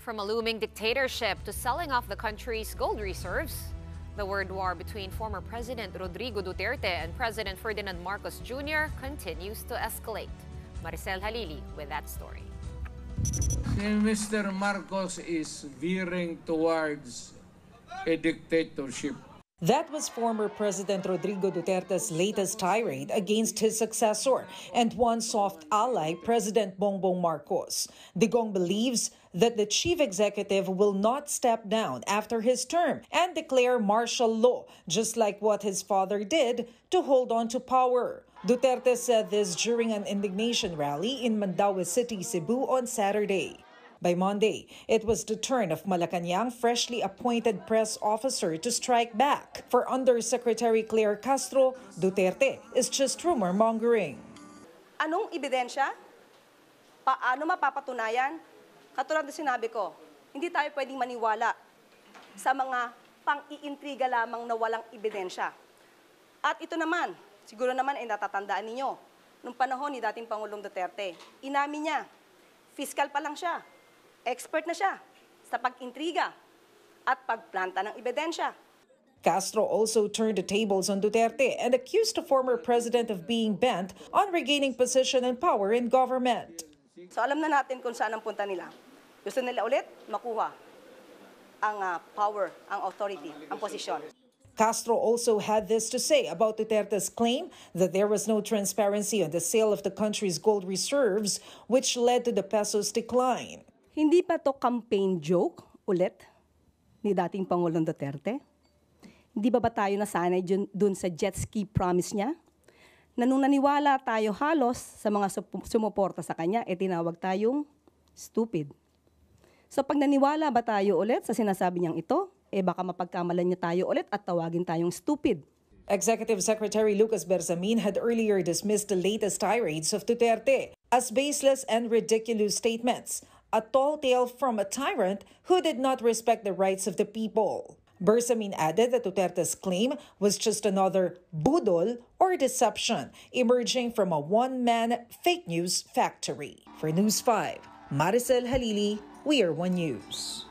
From a looming dictatorship to selling off the country's gold reserves, the word war between former President Rodrigo Duterte and President Ferdinand Marcos Jr. continues to escalate. Maricel Halili with that story. Mr. Marcos is veering towards a dictatorship. That was former President Rodrigo Duterte's latest tirade against his successor and one soft ally, President Bongbong Marcos. Digong believes that the chief executive will not step down after his term and declare martial law, just like what his father did to hold on to power. Duterte said this during an indignation rally in Mandaue City, Cebu on Saturday. By Monday, it was the turn of Malacanang freshly appointed press officer to strike back. For Undersecretary Claire Castro, Duterte is just rumor mongering. Anong ebidensya? Paano mapapatunayan? Katulad na sinabi ko, hindi tayo pwedeng maniwala sa mga pang-iintriga lamang na walang ebidensya. At ito naman, siguro naman ay natatandaan ninyo, nung panahon ni dating Pangulong Duterte, inamin niya, fiscal pa lang siya. Expert na siya sa pag-intriga at pagplanta ng ebidensya. Castro also turned the tables on Duterte and accused the former president of being bent on regaining position and power in government. So alam na natin kung saan ang punta nila. Gusto nila ulit makuha ang power, ang authority, ang posisyon. Castro also had this to say about Duterte's claim that there was no transparency on the sale of the country's gold reserves, which led to the peso's decline. Hindi pa to campaign joke ulit ni dating Pangulong Duterte? Hindi ba tayo nasanay dun sa jet ski promise niya? Na nung naniwala tayo halos sa mga sumuporta sa kanya, tinawag tayong stupid. So pag naniwala ba tayo ulit sa sinasabi niyang ito, baka mapagkamalan niya tayo ulit at tawagin tayong stupid. Executive Secretary Lucas Bersamin had earlier dismissed the latest tirades of Duterte as baseless and ridiculous statements, a tall tale from a tyrant who did not respect the rights of the people. Bersamin added that Duterte's claim was just another budol or deception emerging from a one-man fake news factory. For News 5, Maricel Halili, We Are One News.